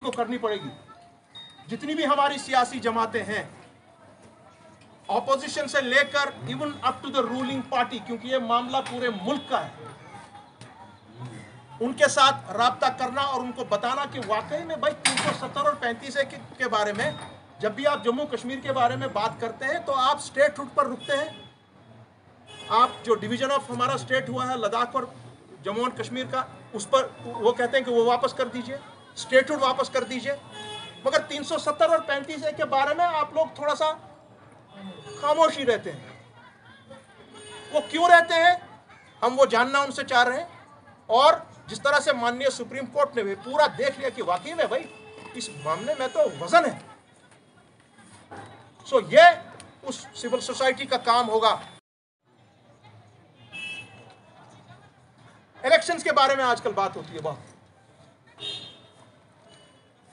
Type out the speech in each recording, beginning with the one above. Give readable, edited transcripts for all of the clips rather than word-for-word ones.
को करनी पड़ेगी। जितनी भी हमारी सियासी जमातें हैं, ऑपोजिशन से लेकर even up to the ruling party, क्योंकि ये मामला पूरे मुल्क का है, उनके साथ राब्ता करना और उनको बताना कि वाकई में भाई 370 और 35 के बारे में जब भी आप जम्मू कश्मीर के बारे में बात करते हैं तो आप स्टेट हुड पर रुकते हैं। आप जो डिवीजन ऑफ हमारा स्टेट हुआ है लद्दाख और जम्मू एंड कश्मीर का, उस पर वो कहते हैं कि वो वापस कर दीजिए, स्टेट हुड वापस कर दीजिए। मगर 370 और 35 के बारे में आप लोग थोड़ा सा खामोशी रहते हैं। वो क्यों रहते हैं, हम वो जानना उनसे चाह रहे हैं। और जिस तरह से माननीय सुप्रीम कोर्ट ने भी पूरा देख लिया कि वाकई में भाई इस मामले में तो वजन है, सो ये उस सिविल सोसाइटी का काम होगा। इलेक्शंस के बारे में आजकल बात होती है बहुत,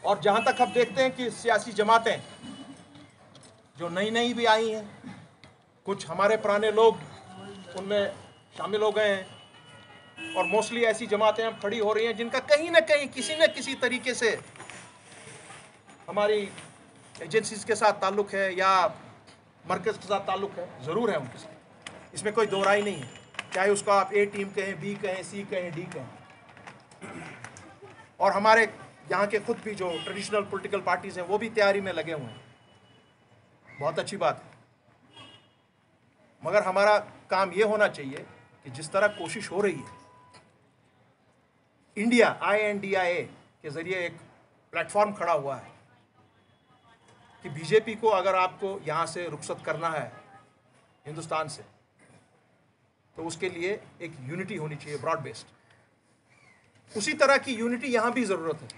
और जहां तक हम देखते हैं कि सियासी जमातें जो नई नई भी आई हैं, कुछ हमारे पुराने लोग उनमें शामिल हो गए हैं, और मोस्टली ऐसी जमातें अब खड़ी हो रही हैं जिनका कहीं ना कहीं किसी न किसी तरीके से हमारी एजेंसीज के साथ ताल्लुक है या मरकज़ के साथ ताल्लुक है, ज़रूर है उनके साथ, इसमें कोई दो राय नहीं है। चाहे उसको आप ए टीम कहें, बी कहें, सी कहें, डी कहें। और हमारे यहाँ के खुद भी जो ट्रेडिशनल पॉलिटिकल पार्टीज़ हैं वो भी तैयारी में लगे हुए हैं, बहुत अच्छी बात है। मगर हमारा काम ये होना चाहिए कि जिस तरह कोशिश हो रही है, इंडिया INDIA के ज़रिए एक प्लेटफॉर्म खड़ा हुआ है कि बीजेपी को अगर आपको यहाँ से रुखसत करना है हिंदुस्तान से, तो उसके लिए एक यूनिटी होनी चाहिए, ब्रॉड बेस्ड। उसी तरह की यूनिटी यहाँ भी ज़रूरत है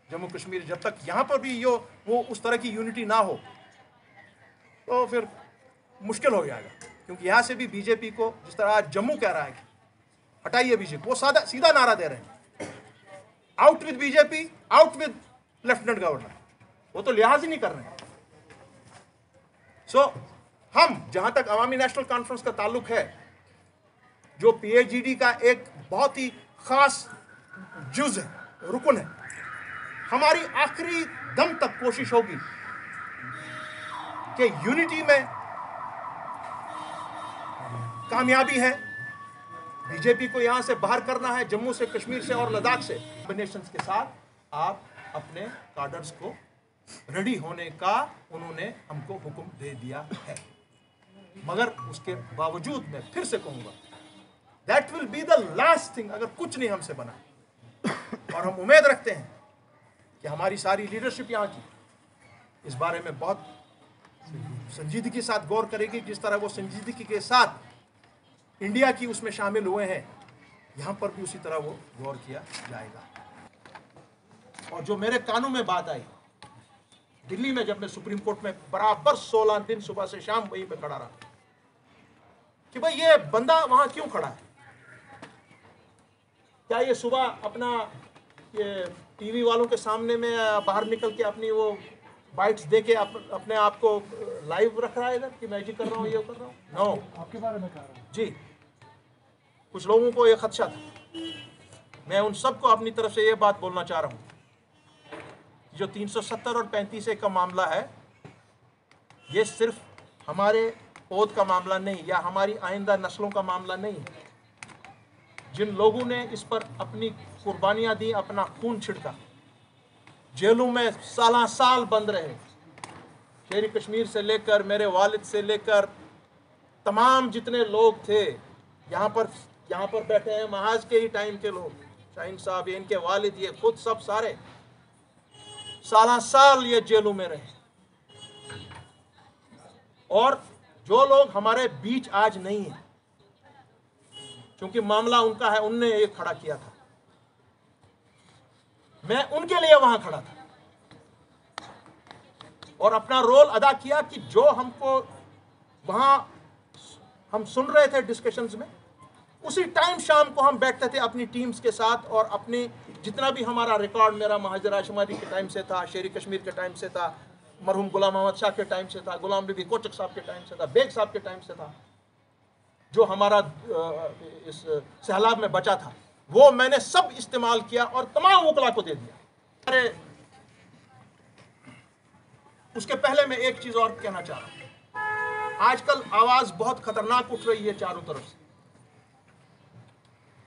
जम्मू कश्मीर। जब तक यहाँ पर भी वो उस तरह की यूनिटी ना हो तो फिर मुश्किल हो जाएगा। क्योंकि यहाँ से भी बीजेपी को, जिस तरह आज जम्मू कह रहा है कि हटाइए बीजेपी, वो सीधा नारा दे रहे हैं, out with BJP, out with lieutenant governor. वो तो लिहाज ही नहीं कर रहे हैं। सो हम, जहां तक अवामी नेशनल कॉन्फ्रेंस का ताल्लुक है, जो PAGD का एक बहुत ही खास जुज है, रुकन है, हमारी आखिरी दम तक कोशिश होगी कि यूनिटी में कामयाबी है। बीजेपी को यहां से बाहर करना है, जम्मू से, कश्मीर से और लद्दाख से। कॉम्बिनेशंस के साथ आप अपने कार्डर्स को रेडी होने का उन्होंने हमको हुक्म दे दिया है। मगर उसके बावजूद मैं फिर से कहूंगा, that will be the last thing अगर कुछ नहीं हमसे बना। और हम उम्मीद रखते हैं कि हमारी सारी लीडरशिप यहाँ की इस बारे में बहुत संजीदगी के साथ गौर करेगी। जिस तरह वो संजीदगी के साथ इंडिया की उसमें शामिल हुए हैं, यहाँ पर भी उसी तरह वो गौर किया जाएगा। और जो मेरे कानों में बात आई दिल्ली में, जब मैं सुप्रीम कोर्ट में बराबर 16 दिन सुबह से शाम वहीं पे खड़ा रहा कि भाई ये बंदा वहां क्यों खड़ा है, क्या ये सुबह अपना ये टीवी वालों के सामने में बाहर निकल के अपनी वो बाइट्स दे के अपने आप को लाइव रख रहा है इधर कि मैं जी कर रहा हूँ, ये कर रहा हूँ? नो, आपके बारे में कह रहा हूँ जी। कुछ लोगों को ये खदशा था। मैं उन सबको अपनी तरफ से ये बात बोलना चाह रहा हूँ, जो 370 और 35 का मामला है, ये सिर्फ हमारे पौध का मामला नहीं या हमारी आइंदा नस्लों का मामला नहीं है। जिन लोगों ने इस पर अपनी कुर्बानियां दी, अपना खून छिड़का, जेलों में साल बंद रहे, शेरी कश्मीर से लेकर मेरे वालिद से लेकर तमाम जितने लोग थे यहाँ पर बैठे हैं, महाज के ही टाइम के लोग, शाहीन साहब, ये इनके वालिद, ये खुद सब सारे साल ये जेलों में रहे। और जो लोग हमारे बीच आज नहीं है, क्योंकि मामला उनका है, उनने ये खड़ा किया था, मैं उनके लिए वहां खड़ा था और अपना रोल अदा किया कि जो हमको वहां हम सुन रहे थे डिस्कशंस में, उसी टाइम शाम को हम बैठते थे अपनी टीम्स के साथ और अपनी जितना भी हमारा रिकॉर्ड, मेरा महाजर आशमारी के टाइम से था, शेरी कश्मीर के टाइम से था, मरहूम गुलाम मोहम्मद शाह के टाइम से था, गुलाम नबी कोचक साहब के टाइम से था, बेग साहब के टाइम से था, जो हमारा इस सहलाब में बचा था, वो मैंने सब इस्तेमाल किया और तमाम वकला को दे दिया। हमारे उसके पहले मैं एक चीज और कहना चाह रहा हूं। आजकल आवाज बहुत खतरनाक उठ रही है चारों तरफ से,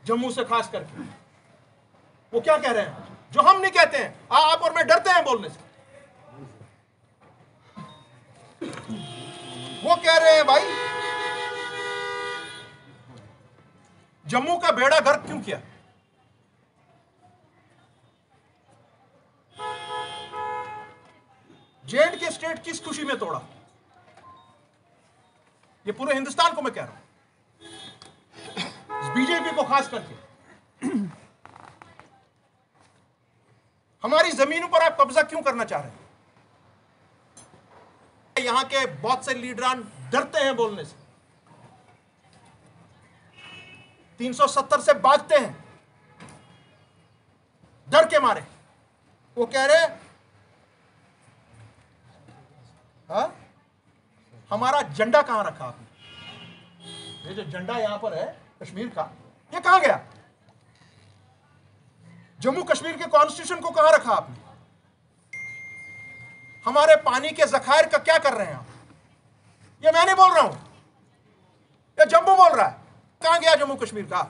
जम्मू से खास करके। वो क्या कह रहे हैं जो हम नहीं कहते हैं, आप और मैं डरते हैं बोलने से। वो कह रहे हैं भाई जम्मू का बेड़ा गर्क क्यों किया? जेएंड के स्टेट किस खुशी में तोड़ा? ये पूरे हिंदुस्तान को मैं कह रहा हूं, बीजेपी को खास करके। हमारी जमीनों पर आप कब्जा क्यों करना चाह रहे हैं? यहां के बहुत से लीडरान डरते हैं बोलने से, 370 से भागते हैं डर के मारे। वो कह रहे हाँ, हमारा झंडा कहां रखा आपने? ये जो झंडा यहां पर है कश्मीर का, ये कहां गया? जम्मू कश्मीर के कॉन्स्टिट्यूशन को कहां रखा आपने? हमारे पानी के जखायर का क्या कर रहे हैं आप? ये मैं नहीं बोल रहा हूं, ये जम्मू बोल रहा है। कहां गया जम्मू कश्मीर का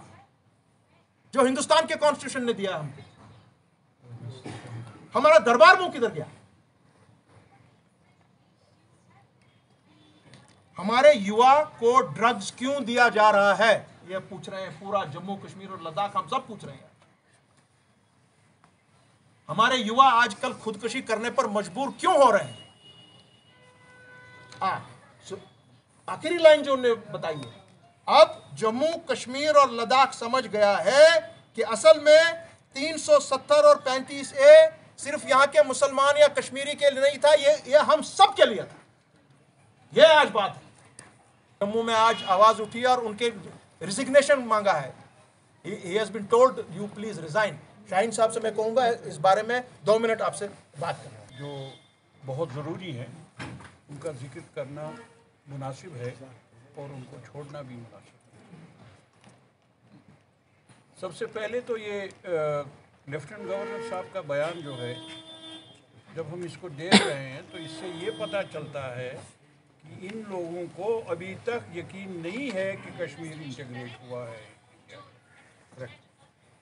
जो हिंदुस्तान के कॉन्स्टिट्यूशन ने दिया हमको? हमारा दरबार मुंह किधर गया? हमारे युवा को ड्रग्स क्यों दिया जा रहा है, ये पूछ रहे हैं। पूरा जम्मू कश्मीर और लद्दाख हम सब पूछ रहे हैं। हमारे युवा आजकल खुदकुशी करने पर मजबूर क्यों हो रहे हैं? आखिरी लाइन जो उन्होंने बताई है, अब जम्मू कश्मीर और लद्दाख समझ गया है कि असल में 370 और 35A सिर्फ यहां के मुसलमान या कश्मीरी के लिए नहीं था, ये हम सब के लिए था। ये आज बात है। जम्मू में आज आवाज उठी और उनके रिजिग्नेशन मांगा है। He has been told you please resign। Shaheen साहब से मैं कहूँगा इस बारे में 2 मिनट आपसे बात करना। जो बहुत ज़रूरी है उनका जिक्र करना मुनासिब है और उनको छोड़ना भी मुनासिब है। सबसे पहले तो ये लेफ्टिनेंट गवर्नर साहब का बयान जो है, जब हम इसको देख रहे हैं तो इससे ये पता चलता है कि इन लोगों को अभी तक यकीन नहीं है कि कश्मीर इंटीग्रेट हुआ है।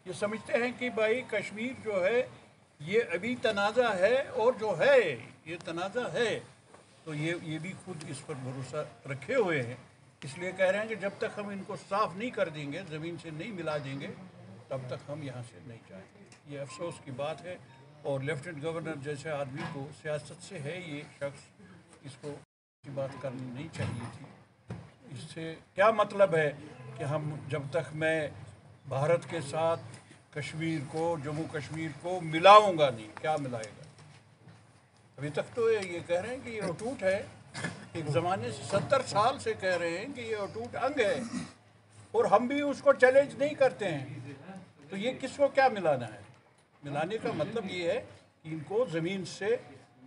ये समझते हैं कि भाई कश्मीर जो है ये अभी तनाज़ा है, और जो है ये तनाज़ा है तो ये भी खुद इस पर भरोसा रखे हुए हैं। इसलिए कह रहे हैं कि जब तक हम इनको साफ़ नहीं कर देंगे, ज़मीन से नहीं मिला देंगे, तब तक हम यहाँ से नहीं जाएंगे। ये अफसोस की बात है। और लेफ्टिनेंट गवर्नर जैसे आदमी को, सियासत से है ये शख्स, इसको की बात करनी नहीं चाहिए थी। इससे क्या मतलब है कि हम जब तक मैं भारत के साथ कश्मीर को, जम्मू कश्मीर को मिलाऊंगा नहीं, क्या मिलाएगा? अभी तक तो ये कह रहे हैं कि ये अटूट है। एक ज़माने से 70 साल से कह रहे हैं कि ये अटूट अंग है, और हम भी उसको चैलेंज नहीं करते हैं। तो ये किसको क्या मिलाना है? मिलाने का मतलब ये है कि इनको ज़मीन से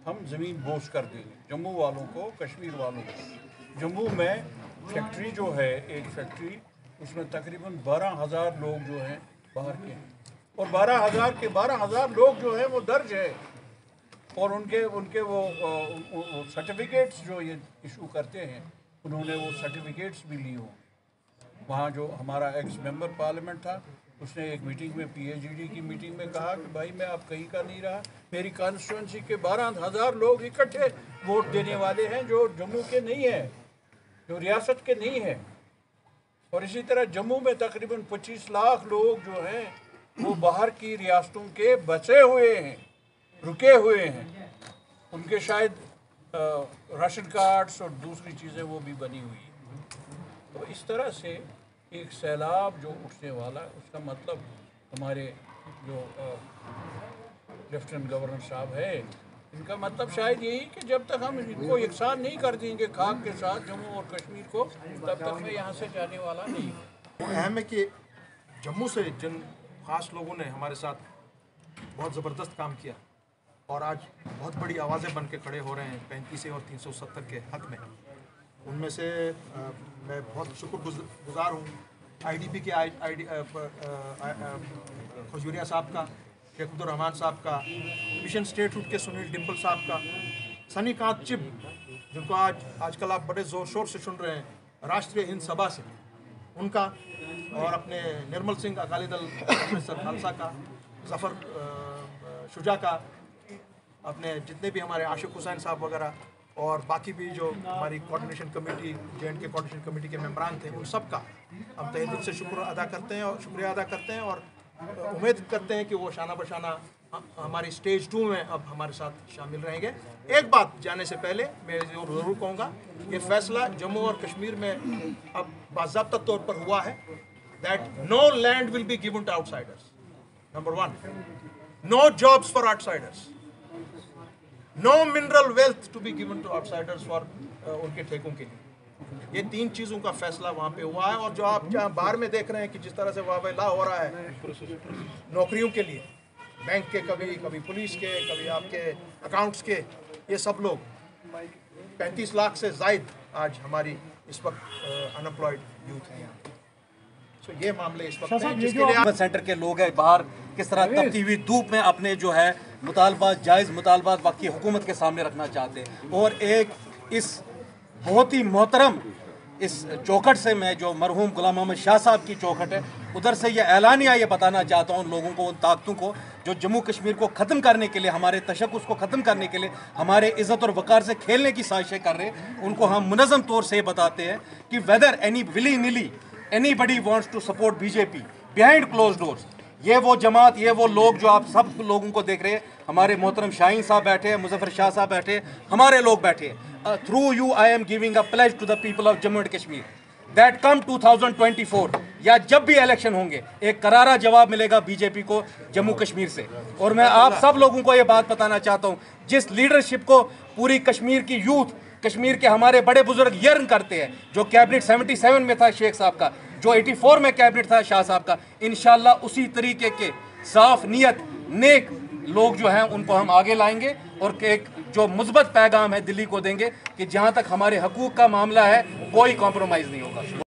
हम ज़मीन बोझ कर देंगे, जम्मू वालों को, कश्मीर वालों को। जम्मू में फैक्ट्री जो है, एक फैक्ट्री, उसमें तकरीबन 12,000 लोग जो हैं बाहर के हैं, और 12,000 के 12,000 लोग जो हैं वो दर्ज है। और उनके वो सर्टिफिकेट्स जो ये इशू करते हैं, उन्होंने वो सर्टिफिकेट्स भी ली हों। वहाँ जो हमारा एक्स मेंबर पार्लियामेंट था, उसने एक मीटिंग में, PhD की मीटिंग में कहा कि भाई मैं अब कहीं का नहीं रहा, मेरी कॉन्स्टिट्यूंसी के 12,000 लोग इकट्ठे वोट देने वाले हैं जो जम्मू के नहीं हैं, जो रियासत के नहीं हैं। और इसी तरह जम्मू में तकरीबन 25 लाख लोग जो हैं वो बाहर की रियासतों के बसे हुए हैं, रुके हुए हैं। उनके शायद राशन कार्ड्स और दूसरी चीज़ें वो भी बनी हुई हैं। तो इस तरह से एक सैलाब जो उठने वाला, उसका मतलब हमारे जो लेफ्टिनेंट गवर्नर साहब है, इनका मतलब शायद यही कि जब तक हम इनको यकसान नहीं कर देंगे खाक के साथ जम्मू और कश्मीर को, तब तक मैं यहाँ से जाने वाला नहीं। वो अहम है कि जम्मू से जिन खास लोगों ने हमारे साथ बहुत ज़बरदस्त काम किया और आज बहुत बड़ी आवाज़ें बन के खड़े हो रहे हैं 35A और 370 के हक़ में, उनमें से मैं बहुत शुक्रगुज़ार हूँ IDP के खजूरिया साहब का, शेख अब्दुल रहमान साहब का, मिशन स्टेटहुड के सुनील डिम्पल साहब का, सनीकांत चिब, जिनको आजकल आप बड़े ज़ोर शोर से सुन रहे हैं राष्ट्रीय हिंद सभा से, उनका, और अपने निर्मल सिंह अकाली दल अमृतसर खालसा का, जफ़र शुजा का, अपने जितने भी हमारे आशिक हुसैन साहब वगैरह, और बाकी भी जो हमारी कोऑर्डिनेशन कमेटी, जे&के कोऑर्डिनेशन कमेटी के मेंबरान थे, उन सब का हम तहे दिल से शुक्रिया अदा करते हैं और उम्मीद करते हैं कि वो शाना बशाना हमारी स्टेज 2 में अब हमारे साथ शामिल रहेंगे। एक बात जाने से पहले मैं ज़रूर कहूँगा, ये फैसला जम्मू और कश्मीर में अब बाज़ाब्ता तौर पर हुआ है that no land will be given to outsiders, number 1, no jobs for outsiders, no mineral wealth to be given to outsiders for उनके ठेकों के लिए। ये 3 चीज़ों का फैसला वहाँ पे हुआ है। और जो आप जहाँ बाहर में देख रहे हैं कि जिस तरह से वावेला हो रहा है नौकरियों के लिए, बैंक के, कभी पुलिस के, कभी आपके अकाउंट्स के, ये सब लोग 35 लाख से ज़ायद आज हमारी इस वक्त अनएम्प्लॉयड यूथ हैं यहाँ। तो ये मामले इस वक्त हैं जिसके लिए सेंटर के लोग हैं बाहर किस तरह तपती हुई धूप में अपने जो है मुतालबात, जायज़ मुतालबात बाकी हुकूमत के सामने रखना चाहते हैं। और एक इस बहुत ही मोहतरम इस चौखट से मैं, जो मरहूम गुलाम मोहम्मद शाह साहब की चौखट है, उधर से ये ऐलानिया ये बताना चाहता हूँ उन लोगों को, उन ताकतों को जो जम्मू कश्मीर को ख़त्म करने के लिए, हमारे तशक्कुस को ख़त्म करने के लिए, हमारे इज़्ज़त और वक़ार से खेलने की साजिशें कर रहे हैं, उनको हम मुनज़्ज़म तौर से बताते हैं कि whether any willy nilly anybody wants to support BJP behind close doors, ये वो जमात, ये वो लोग जो आप सब लोगों को देख रहे हैं, हमारे मोहतरम शाहीन साहब बैठे हैं, मुजफ्फर शाह साहब बैठे हैं, हमारे लोग बैठे हैं। Through you I am giving a pledge to the people of Jammu and Kashmir that come 2024 या जब भी इलेक्शन होंगे, एक करारा जवाब मिलेगा बीजेपी को जम्मू कश्मीर से। और मैं आप सब लोगों को ये बात बताना चाहता हूँ, जिस लीडरशिप को पूरी कश्मीर की यूथ, कश्मीर के हमारे बड़े बुजुर्ग यर्न करते हैं, जो कैबिनेट 77 में था शेख साहब का, जो 84 में कैबिनेट था शाह साहब का, इंशाल्लाह उसी तरीके के साफ नियत नेक लोग जो हैं उनको हम आगे लाएंगे और एक जो मुस्बत पैगाम है दिल्ली को देंगे कि जहां तक हमारे हकूक़ का मामला है कोई कॉम्प्रोमाइज़ नहीं होगा।